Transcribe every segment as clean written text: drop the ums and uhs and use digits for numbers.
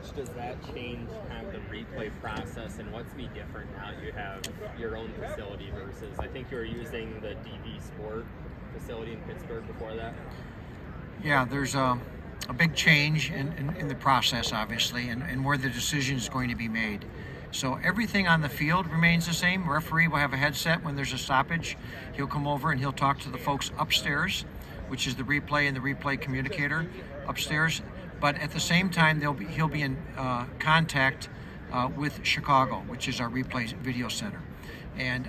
much does that change kind of the replay process, and what's be different now you have your own facility versus, I think you were using the DV Sport facility in Pittsburgh before that? Yeah, there's a big change in the process, obviously, and where the decision is going to be made. So everything on the field remains the same. Referee will have a headset when there's a stoppage. He'll come over and he'll talk to the folks upstairs, which is the replay and the replay communicator upstairs. But at the same time, he'll be in contact with Chicago, which is our replay video center. And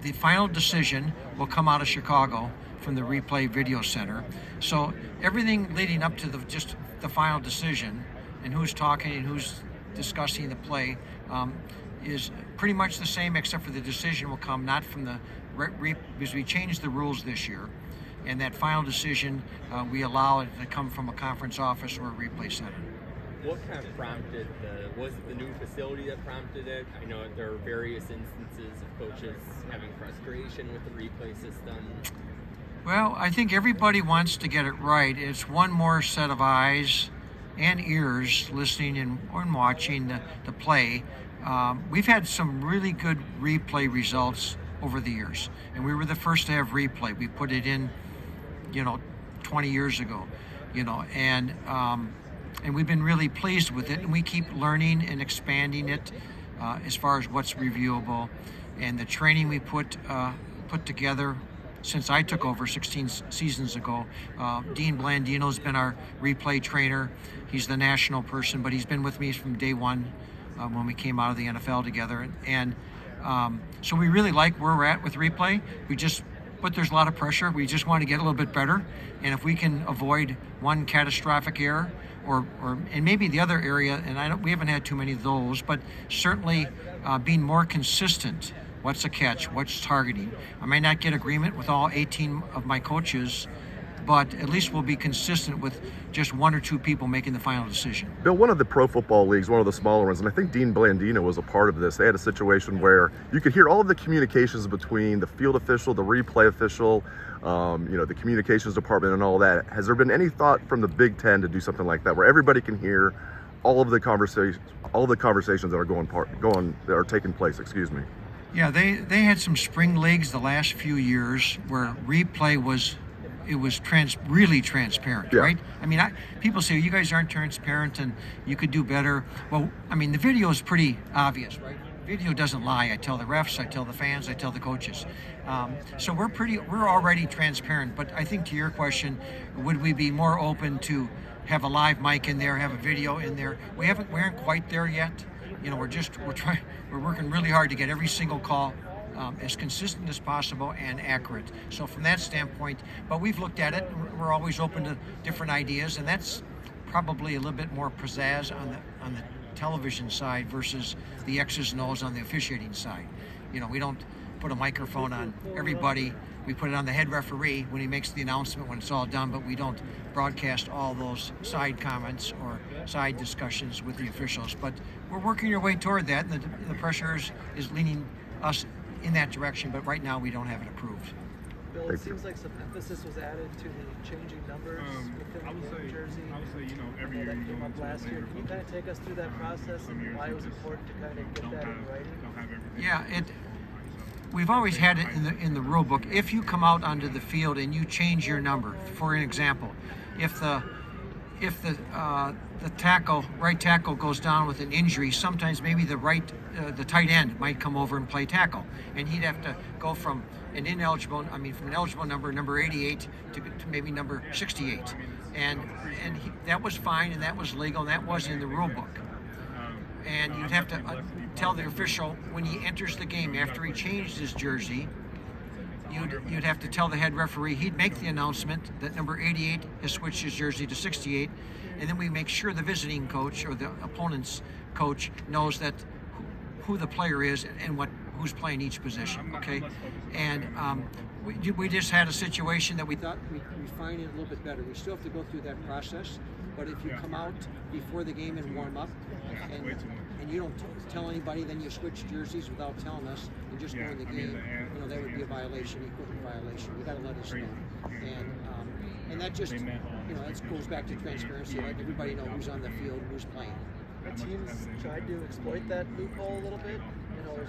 the final decision will come out of Chicago from the replay video center. So everything leading up to just the final decision and who's talking and who's discussing the play is pretty much the same, except for the decision will come not from the because we changed the rules this year, and that final decision we allow it to come from a conference office or a replay center. What kind of prompted was it the new facility that prompted it? I know there are various instances of coaches having frustration with the replay system. Well, I think everybody wants to get it right. It's one more set of eyes and ears listening and watching the play. We've had some really good replay results over the years, and we were the first to have replay. We put it in, 20 years ago, and we've been really pleased with it, and we keep learning and expanding it as far as what's reviewable, and the training we put together since I took over 16 seasons ago. Dean Blandino's been our replay trainer. He's the national person, but he's been with me from day one when we came out of the NFL together. And so we really like where we're at with replay. But there's a lot of pressure. We just want to get a little bit better. And if we can avoid one catastrophic error, and maybe the other area, and we haven't had too many of those, but certainly being more consistent. What's a catch? What's targeting? I may not get agreement with all 18 of my coaches, but at least we'll be consistent with just one or two people making the final decision. Bill, one of the pro football leagues, one of the smaller ones, and I think Dean Blandino was a part of this, they had a situation where you could hear all of the communications between the field official, the replay official, the communications department and all that. Has there been any thought from the Big Ten to do something like that, where everybody can hear all of the conversations that are taking place? Excuse me. Yeah, they had some spring leagues the last few years where replay was really transparent, yeah. Right? I mean, people say you guys aren't transparent and you could do better. Well, I mean, the video is pretty obvious, right? Video doesn't lie. I tell the refs, I tell the fans, I tell the coaches. So we're already transparent. But I think to your question, would we be more open to have a live mic in there, have a video in there? We aren't quite there yet. We're working really hard to get every single call as consistent as possible and accurate. So from that standpoint, but we've looked at it. We're always open to different ideas, and that's probably a little bit more pizzazz on the television side versus the X's and O's on the officiating side. We don't put a microphone on everybody. We put it on the head referee when he makes the announcement when it's all done, but we don't broadcast all those side comments or side discussions with the officials. But we're working our way toward that, and the pressure is leaning us in that direction, but right now we don't have it approved. Bill, it seems like some emphasis was added to the changing numbers within the jersey. I would say, every year that came up last year. Can you kind of take us through that process and why it was important to kind of get that in writing? Yeah, we've always had it in the rule book. If you come out onto the field and you change your number, for an example, if the right tackle goes down with an injury, sometimes maybe the tight end might come over and play tackle, and he'd have to go from an eligible number 88 to maybe number 68, and that was fine and that was legal and that was in the rule book. And you'd have to tell the official when he enters the game after he changed his jersey. You'd have to tell the head referee. He'd make the announcement that number 88 has switched his jersey to 68, and then we make sure the visiting coach or the opponent's coach knows that who the player is and who's playing each position. Okay, and we just had a situation that we thought we refined it a little bit better. We still have to go through that process, but if you come out before the game and warm up, and you don't tell anybody, then you switch jerseys without telling us and just go in the game, that would be a violation, equipment violation. You got to let us know, and that just that goes back to transparency. Let everybody know who's on the field, who's playing. the teams tried to exploit that loophole a little bit?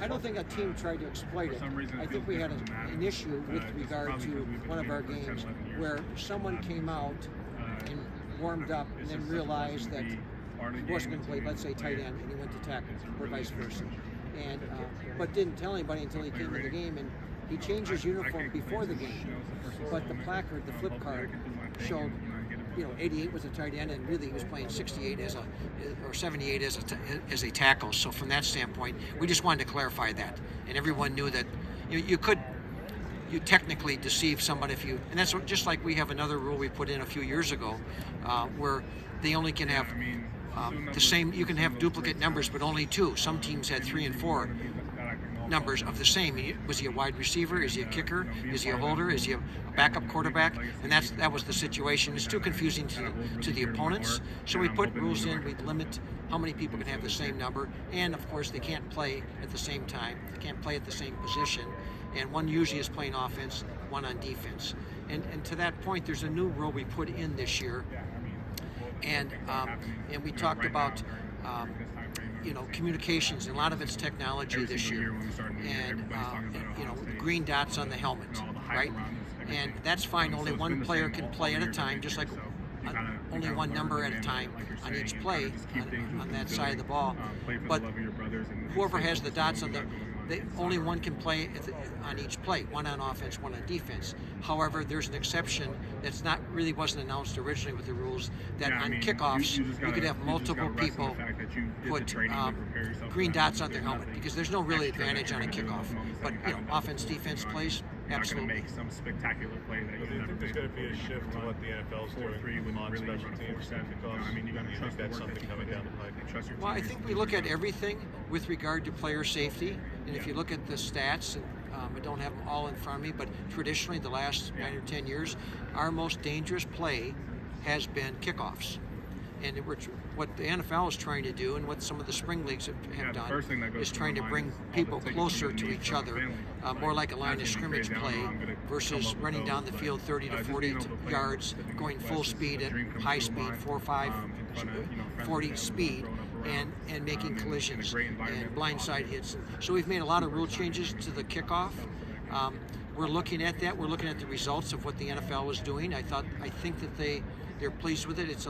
I don't think a team tried to exploit it. I think we had an issue with regard to one of our games where someone came out and warmed up and then realized that he wasn't going to play, let's say, tight end, and he went to tackle, or vice versa. And but didn't tell anybody until he came to the game, and he changed his uniform before the game. But the placard, the flip card, showed 88 was a tight end, and really he was playing 68 or 78 as a tackle. So from that standpoint, we just wanted to clarify that, and everyone knew that you technically deceive someone if you, and that's just like we have another rule we put in a few years ago, where they only can have the same. You can have duplicate numbers, but only two. Some teams had 3 and 4 numbers of the same. Was he a wide receiver? Is he a kicker? Is he a holder? Is he a backup quarterback? And that was the situation. It's too confusing to the opponents. So we put rules in. We limit how many people can have the same number, and of course they can't play at the same time. They can't play at the same position, and one usually is playing offense, one on defense. And to that point, there's a new rule we put in this year, and we talked about. Communications, and a lot of it's technology this year, and green dots on the helmet, right? And that's fine. Only one player can play at a time, just like only one number at a time on each play on that side of the ball. But whoever has the dots on only one can play on each play, one on offense, one on defense. However, there's an exception that's wasn't announced originally with the rules, that on kickoffs you could have multiple people put green dots on their helmet, because there's no really advantage on a kickoff. But offense, defense plays, absolutely. Make some spectacular play that Do you think there's going to be a shift to what the NFL's doing on special teams? Because you think that's something coming down the pipe? Well, I think we look at everything with regard to player safety, and if you look at the stats, and I don't have them all in front of me, but traditionally the last 9 or 10 years, our most dangerous play has been kickoffs. And what the NFL is trying to do, and what some of the spring leagues have done, is trying to bring people closer to each other, more like a line of scrimmage play versus running down the field 30 to 40 yards, going full speed at high speed, 4, 5, 40 speed, and making collisions and blindside hits. So we've made a lot of rule changes to the kickoff. We're looking at that. We're looking at the results of what the NFL was doing. I think that they're pleased with it.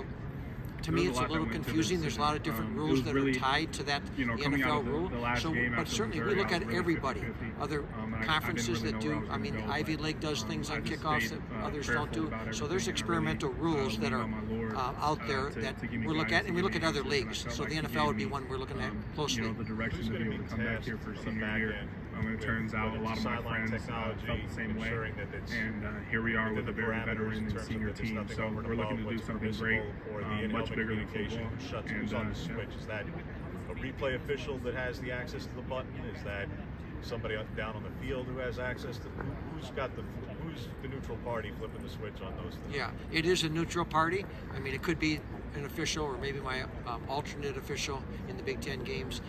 To me, it's a little confusing. There's a lot of different rules that are tied to that the NFL rule. But certainly we look at everybody. Other conferences that do. I mean, Ivy League does things on kickoffs that others don't do. So there's experimental rules that are out there that we look at, and we look at other leagues. So the NFL would be one we're looking at closely. The direction to be able to come back here for senior year. It turns out a lot of my friends felt the same way, and here we are with a very veteran and senior team. So we're looking to do something great, much bigger than football. Who's on the switch? Is that a replay official that has the access to the button? Is that somebody down on the field who has access to? Who's the neutral party flipping the switch on those things? Yeah, it is a neutral party. I mean, it could be an official or maybe my alternate official in the Big Ten games,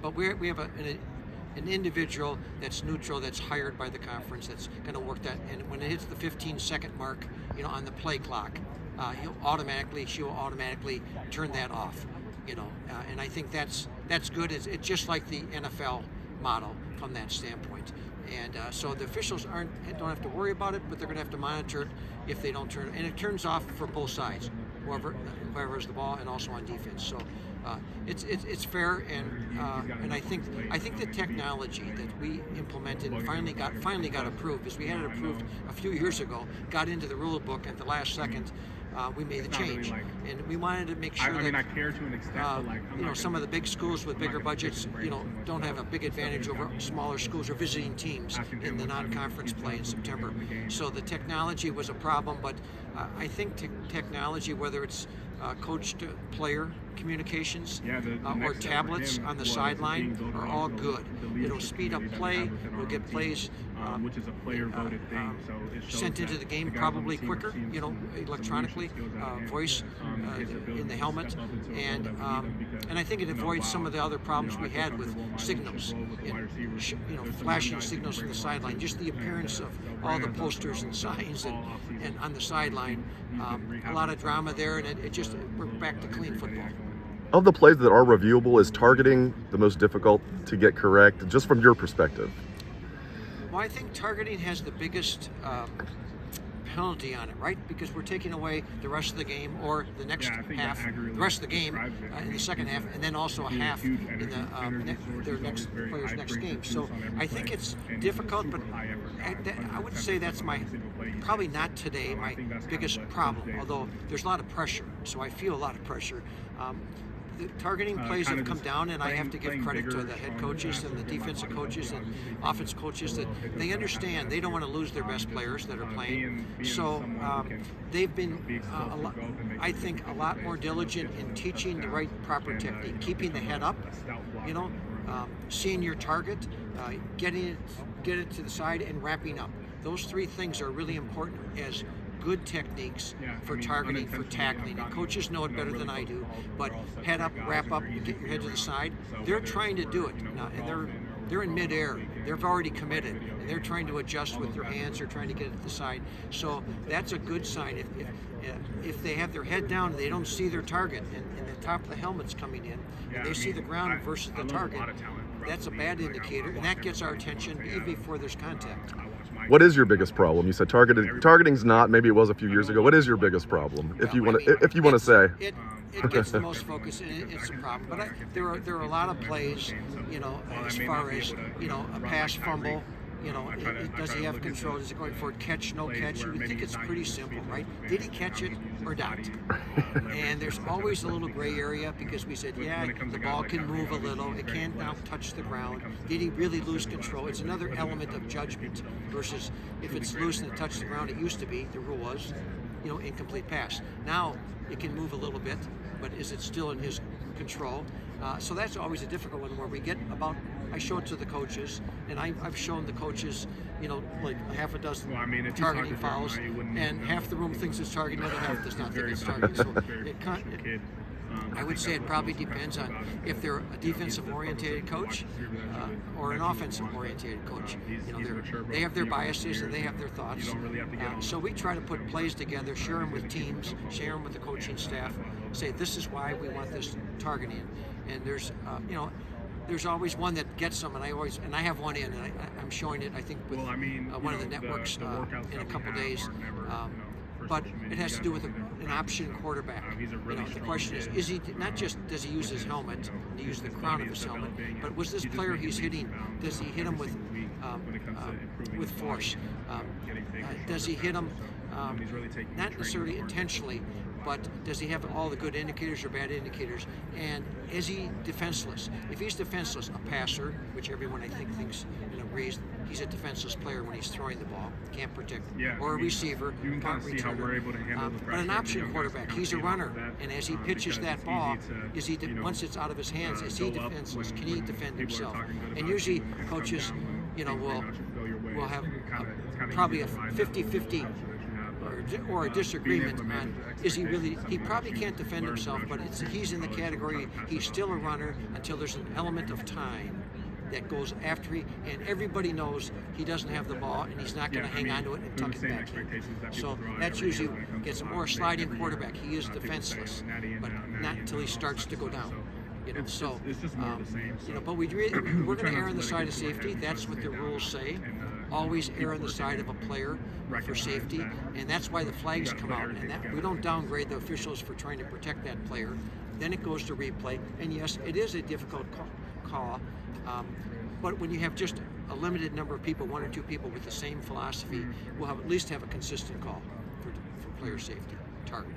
but we have an individual that's neutral, that's hired by the conference, that's going to work that. And when it hits the 15-second mark, on the play clock, she'll automatically turn that off. And I think that's good. It's just like the NFL model from that standpoint. And so the officials don't have to worry about it, but they're going to have to monitor it if they don't turn it. And it turns off for both sides, whoever has the ball, and also on defense. So it's fair, and I think the technology that we implemented and finally got approved, because we had it approved a few years ago, got into the rule book at the last second. We made the change, and we wanted to make sure that I care to an extent, some of the big schools with bigger budgets, don't have a big advantage over smaller schools or visiting teams in the non-conference play in September. So the technology was a problem, but I think technology, whether it's coach-to-player communications or tablets on the sideline, are all good. It'll speed up play. We'll get plays which is a player-voted thing. So it shows sent into the game probably quicker, electronically, voice in the helmet, and I think it avoids some of the other problems we had with signals, flashing signals from the sideline. Just the appearance of all the posters and signs and on the sideline, a lot of drama there, and we're back to clean football. Of the plays that are reviewable, is targeting the most difficult to get correct, just from your perspective? Well, I think targeting has the biggest penalty on it, right? Because we're taking away the rest of the game, or the next half, the rest of the game in the second half, and then also a half in their next player's next game. So I think it's difficult, but I would say that's probably not today my biggest problem. Although there's a lot of pressure, so I feel a lot of pressure. The targeting plays have come down, and I have to give credit to the head coaches and the defensive coaches and offense coaches that they understand they don't want to lose their best players that are playing. So they've been, I think, a lot more diligent in teaching the right proper technique, keeping the head up, seeing your target, get it to the side, and wrapping up. Those three things are really important as good techniques for targeting, for tackling. And coaches know it better than I do, but head up, wrap up, you get your head to the side. They're trying to do it now, and they're in midair. They've already committed, and they're trying to adjust with their hands. They're trying to get it to the side. So that's a good sign. If they have their head down and they don't see their target, and the top of the helmet's coming in, and they see the ground versus the target, that's a bad indicator, and that gets our attention even before there's contact. What is your biggest problem? You said targeting's not. Maybe it was a few years ago. What is your biggest problem? If you want to say. It gets the most focus, and it's a problem. But there are a lot of plays, as far as a pass fumble. Does he have control? Is it going for a catch, no catch? You would think it's pretty simple, right? Did he catch it or not? And there's always a little gray area because we said, the ball can move a little. It can't now touch the ground. Did he really lose control? It's another element of judgment versus if it's loose and it touched the ground. It used to be, the rule was, incomplete pass. Now it can move a little bit, but is it still in his control? So that's always a difficult one where we get I show it to the coaches, and I've shown the coaches, like a half a dozen targeting fouls, and half the room thinks it's targeting, the other half does not think it's targeting. So I would say it probably depends on if they're a defensive-oriented coach or an offensive-oriented coach. They have their biases and they have their thoughts. So we try to put plays together, share them with teams, share them with the coaching staff, say this is why we want this targeting. And there's always one that gets them, and I have one in, and I'm showing it, I think, with one of the networks in a couple days. But it has to do with an option quarterback. The question is he not just does he use his helmet, to use the crown of his helmet, but was this player he's hitting, does he hit him with force? Does he hit him not necessarily intentionally, but does he have all the good indicators or bad indicators? And is he defenseless? If he's defenseless, a passer, which everyone I think thinks and agrees, he's a defenseless player when he's throwing the ball, can't protect, or a receiver, can't return. But an option quarterback, he's a runner, and as he pitches that ball, once it's out of his hands, is he defenseless? Can he defend himself? And usually coaches, will have probably a 50-50 or a disagreement on he probably can't defend himself, but he's in the category, he's still a runner until there's an element of time that goes after and everybody knows he doesn't have the ball and he's not going to hang on to it and tuck it back in. So that's usually gets more sliding quarterback. He is defenseless, but not until he starts to go down. So but we're going to err on the side of safety. That's what the rules say. Always err on the side of a player for safety, and that's why the flags come out. And that we don't downgrade the officials for trying to protect that player. Then it goes to replay, and yes, it is a difficult call. But when you have just a limited number of people, one or two people with the same philosophy, we'll at least have a consistent call for player safety targeting.